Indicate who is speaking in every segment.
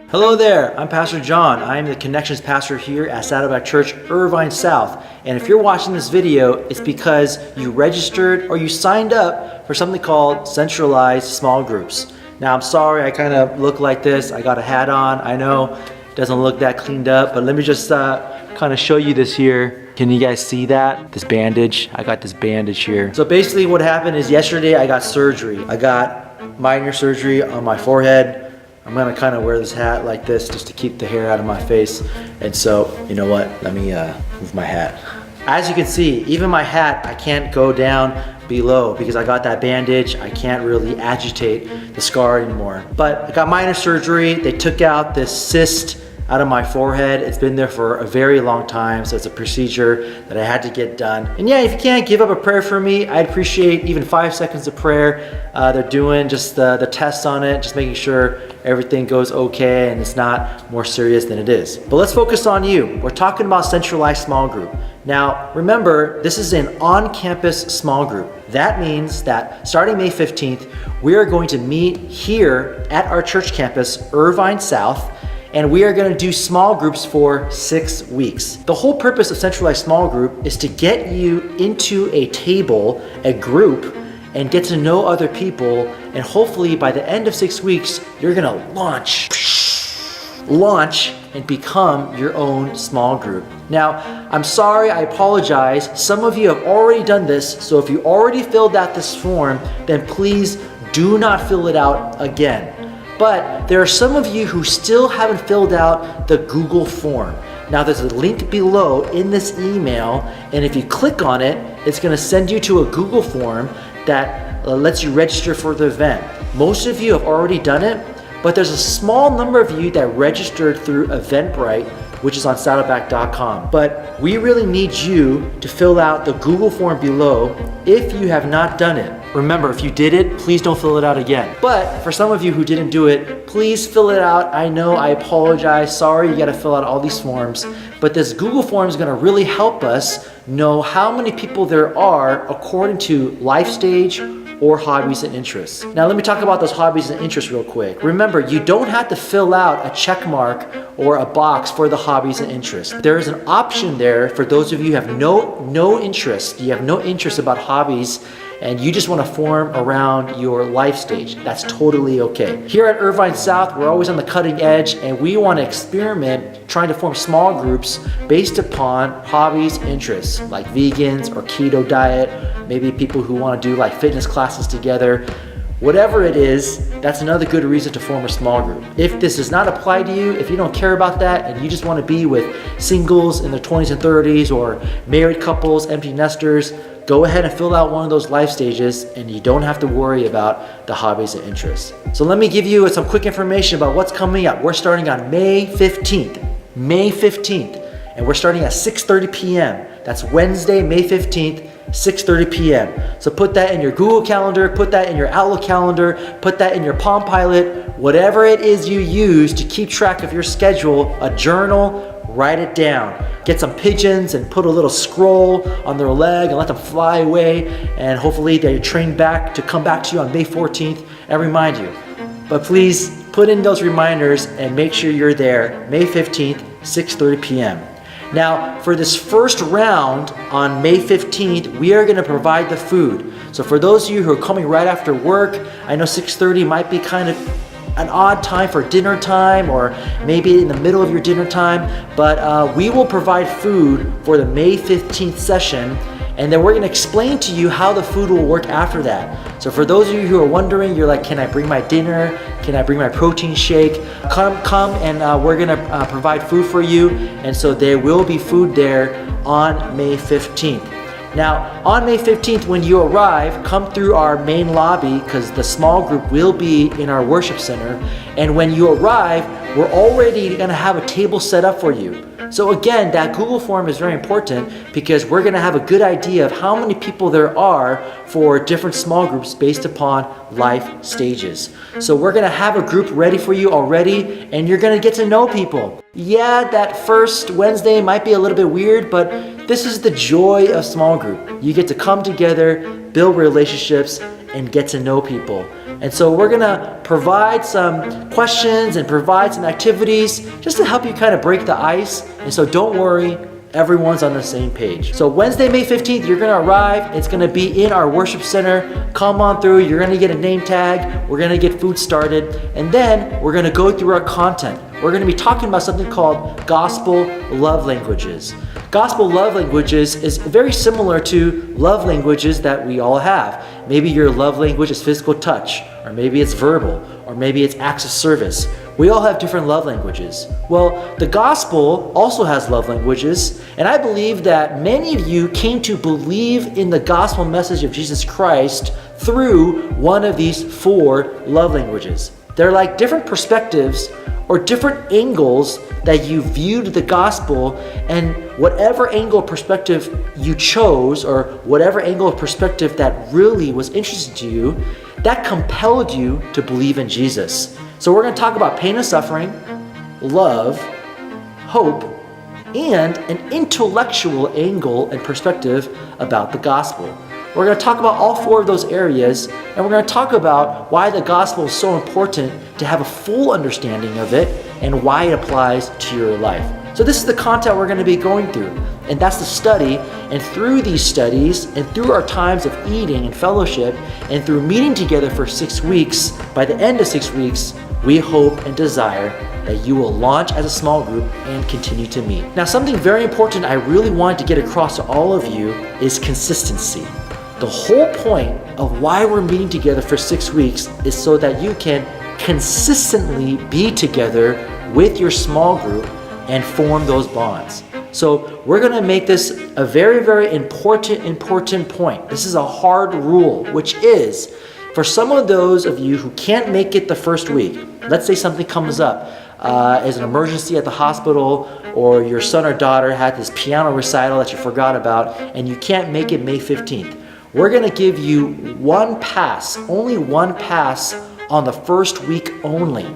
Speaker 1: Hello there, I'm Pastor John. I am the Connections Pastor here at Saddleback Church, Irvine South. And if you're watching this video, it's because you registered or you signed up for something called Centralized Small Groups. Now, I'm sorry I kind of look like this. I got a hat on. I know it doesn't look that cleaned up, but let me just kind of show you this here. Can you guys see that? This bandage? I got this bandage here. So basically what happened is yesterday I got surgery. I got minor surgery on my forehead. I'm gonna kind of wear this hat like this just to keep the hair out of my face. And so, you know what? Let me move my hat. As you can see, even my hat, I can't go down below because I got that bandage. I can't really agitate the scar anymore. But I got minor surgery. They took out this cyst out of my forehead. It's been there for a very long time, so it's a procedure that I had to get done. And yeah, if you can't give up a prayer for me, I'd appreciate even 5 seconds of prayer. They're doing just the tests on it, just making sure everything goes okay and it's not more serious than it is. But let's focus on you. We're talking about Centralized Small Group. Now, remember, this is an on-campus small group. That means that starting May 15th, we are going to meet here at our church campus, Irvine South, and we are going to do small groups for 6 weeks. The whole purpose of Centralized Small Group is to get you into a table, a group, and get to know other people, and hopefully by the end of 6 weeks, you're going to launch and become your own small group. Now, I'm sorry, I apologize. Some of you have already done this, so if you already filled out this form, then please do not fill it out again. But there are some of you who still haven't filled out the Google form. Now there's a link below in this email, and if you click on it, it's going to send you to a Google form that lets you register for the event. Most of you have already done it, but there's a small number of you that registered through Eventbrite, which is on saddleback.com. But we really need you to fill out the Google form below if you have not done it. Remember, if you did it, please don't fill it out again. But for some of you who didn't do it, please fill it out. I know, I apologize. Sorry, you gotta fill out all these forms. But this Google form is gonna really help us know how many people there are according to life stage or hobbies and interests. Now let me talk about those hobbies and interests real quick. Remember, you don't have to fill out a check mark or a box for the hobbies and interests. There is an option there for those of you who have no interest. You have no interest about hobbies and you just want to form around your life stage. That's totally okay. Here at Irvine South, we're always on the cutting edge and we want to experiment trying to form small groups based upon hobbies, interests, like vegans or keto diet, maybe people who want to do like fitness classes together. Whatever it is, that's another good reason to form a small group. If this does not apply to you, if you don't care about that and you just want to be with singles in their 20s and 30s or married couples, empty nesters, go ahead and fill out one of those life stages and you don't have to worry about the hobbies and interests. So let me give you some quick information about what's coming up. We're starting on May 15th, and we're starting at 6:30 p.m. That's Wednesday, May 15th, 6:30 p.m. So put that in your Google Calendar, put that in your Outlook calendar, put that in your Palm Pilot, whatever it is you use to keep track of your schedule, a journal, write it down. Get some pigeons and put a little scroll on their leg and let them fly away, and hopefully they're trained back to come back to you on May 14th and remind you. But please put in those reminders and make sure you're there May 15th, 6:30 p.m. Now, for this first round on May 15th, we are going to provide the food. So for those of you who are coming right after work, I know 6:30 might be kind of an odd time for dinner time or maybe in the middle of your dinner time, but we will provide food for the May 15th session, and then we're going to explain to you how the food will work after that. So for those of you who are wondering, you're like, can I bring my dinner? Can I bring my protein shake? Come and we're going to provide food for you, and so there will be food there on May 15th. Now, on May 15th, when you arrive, come through our main lobby because the small group will be in our worship center. And when you arrive, we're already going to have a table set up for you. So again, that Google form is very important because we're going to have a good idea of how many people there are for different small groups based upon life stages. So we're going to have a group ready for you already, and you're going to get to know people. Yeah, that first Wednesday might be a little bit weird, but this is the joy of small group. You get to come together, build relationships, and get to know people. And so we're gonna provide some questions and provide some activities just to help you kind of break the ice. And so don't worry, everyone's on the same page. So Wednesday, May 15th, you're gonna arrive. It's gonna be in our worship center. Come on through, you're gonna get a name tag. We're gonna get food started. And then we're gonna go through our content. We're gonna be talking about something called gospel love languages. Gospel love languages is very similar to love languages that we all have. Maybe your love language is physical touch, or maybe it's verbal, or maybe it's acts of service. We all have different love languages. Well, the gospel also has love languages, and I believe that many of you came to believe in the gospel message of Jesus Christ through one of these 4 love languages. They're like different perspectives or different angles that you viewed the gospel, and whatever angle of perspective you chose, or whatever angle of perspective that really was interesting to you, that compelled you to believe in Jesus. So we're going to talk about pain and suffering, love, hope, and an intellectual angle and perspective about the gospel. We're going to talk about all 4 of those areas, and we're going to talk about why the gospel is so important to have a full understanding of it and why it applies to your life. So this is the content we're going to be going through, and that's the study. And through these studies and through our times of eating and fellowship and through meeting together for 6 weeks, by the end of 6 weeks, we hope and desire that you will launch as a small group and continue to meet. Now, something very important I really wanted to get across to all of you is consistency. The whole point of why we're meeting together for 6 weeks is so that you can consistently be together with your small group and form those bonds. So we're gonna make this a very, very important point. This is a hard rule, which is for some of those of you who can't make it the first week, let's say something comes up as an emergency at the hospital, or your son or daughter had this piano recital that you forgot about and you can't make it May 15th. We're gonna give you one pass, only one pass on the first week only.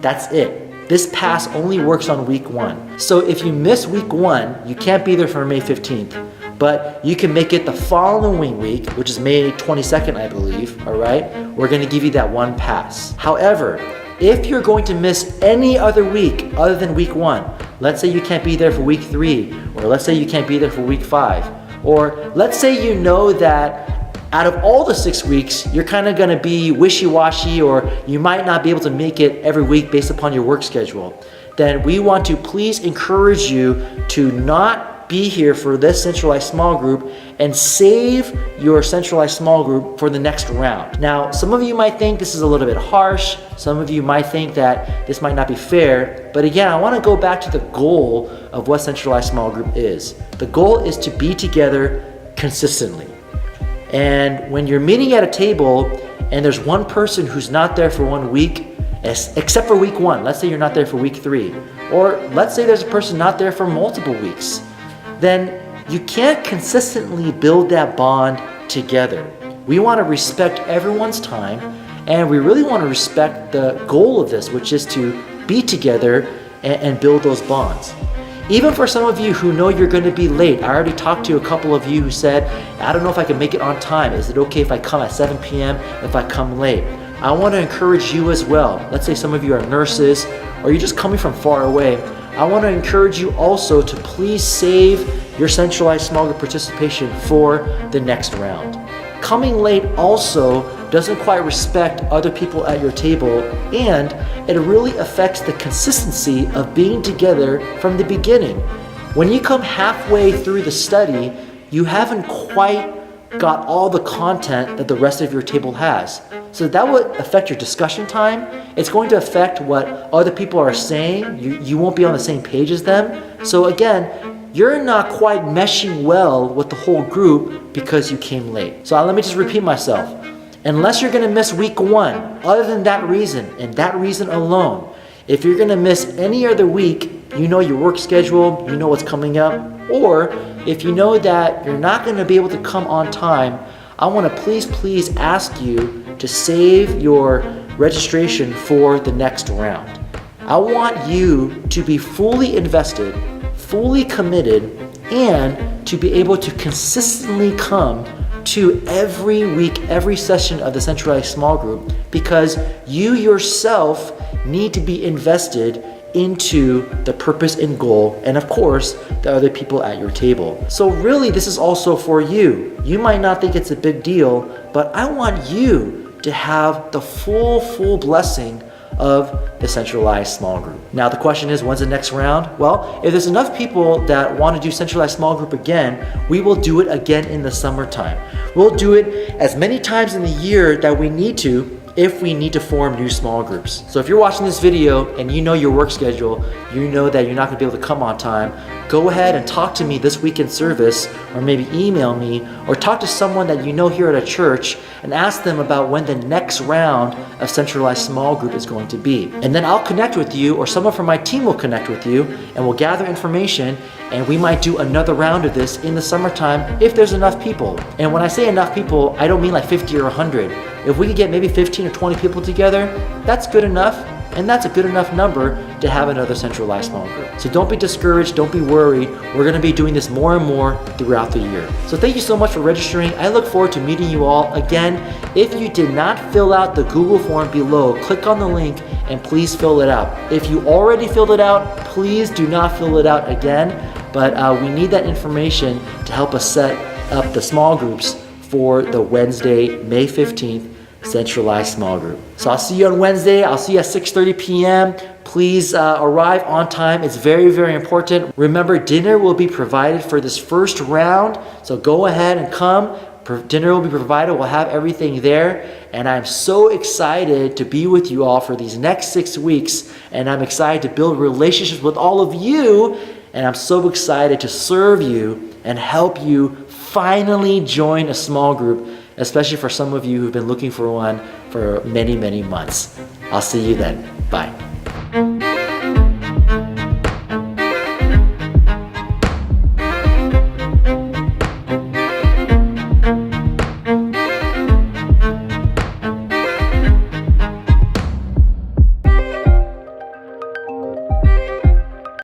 Speaker 1: That's it. This pass only works on week 1. So if you miss week 1, you can't be there for May 15th, but you can make it the following week, which is May 22nd, I believe, all right? We're gonna give you that one pass. However, if you're going to miss any other week other than week 1, let's say you can't be there for week 3, or let's say you can't be there for week 5, or let's say you know that out of all the 6 weeks, you're kind of gonna be wishy-washy, or you might not be able to make it every week based upon your work schedule, then we want to please encourage you to not be here for this centralized small group and save your centralized small group for the next round. Now, some of you might think this is a little bit harsh. Some of you might think that this might not be fair. But again, I want to go back to the goal of what centralized small group is. The goal is to be together consistently. And when you're meeting at a table and there's one person who's not there for 1 week, except for week 1, let's say you're not there for week 3, or let's say there's a person not there for multiple weeks, then you can't consistently build that bond together. We want to respect everyone's time, and we really want to respect the goal of this, which is to be together and build those bonds. Even for some of you who know you're going to be late, I already talked to a couple of you who said, I don't know if I can make it on time. Is it okay if I come at 7 p.m. if I come late? I want to encourage you as well. Let's say some of you are nurses, or you're just coming from far away. I want to encourage you also to please save your centralized small group participation for the next round. Coming late also doesn't quite respect other people at your table, and it really affects the consistency of being together from the beginning. When you come halfway through the study, you haven't quite got all the content that the rest of your table has. So that would affect your discussion time. It's going to affect what other people are saying. You won't be on the same page as them. So again, you're not quite meshing well with the whole group because you came late. So let me just repeat myself. Unless you're gonna miss week 1, other than that reason, and that reason alone, if you're gonna miss any other week, you know your work schedule, you know what's coming up, or if you know that you're not gonna be able to come on time, I wanna please ask you to save your registration for the next round. I want you to be fully invested, fully committed, and to be able to consistently come to every week, every session of the Centralized Small Group, because you yourself need to be invested into the purpose and goal, and of course, the other people at your table. So really, this is also for you. You might not think it's a big deal, but I want you to have the full blessing of the Centralized Small Group. Now the question is, when's the next round? Well, if there's enough people that want to do Centralized Small Group again, we will do it again in the summertime. We'll do it as many times in the year that we need to, if we need to form new small groups. So if you're watching this video and you know your work schedule, you know that you're not gonna be able to come on time, go ahead and talk to me this weekend service, or maybe email me, or talk to someone that you know here at a church and ask them about when the next round of Centralized Small Group is going to be. And then I'll connect with you, or someone from my team will connect with you, and we'll gather information, and we might do another round of this in the summertime if there's enough people. And when I say enough people, I don't mean like 50 or 100. If we could get maybe 15 or 20 people together, that's good enough, and that's a good enough number to have another Centralized Small Group. So don't be discouraged, don't be worried. We're gonna be doing this more and more throughout the year. So thank you so much for registering. I look forward to meeting you all. Again, if you did not fill out the Google form below, click on the link and please fill it out. If you already filled it out, please do not fill it out again, but we need that information to help us set up the small groups for the Wednesday, May 15th, Centralized Small Group. So I'll see you on Wednesday. I'll see you at 6:30 p.m. Please arrive on time. It's very important. Remember, dinner will be provided for this first round, so go ahead and come. Dinner will be provided. We'll have everything there, and I'm so excited to be with you all for these next 6 weeks, and I'm excited to build relationships with all of you, and I'm so excited to serve you and help you finally join a small group, especially for some of you who've been looking for one for many months. I'll see you then. Bye.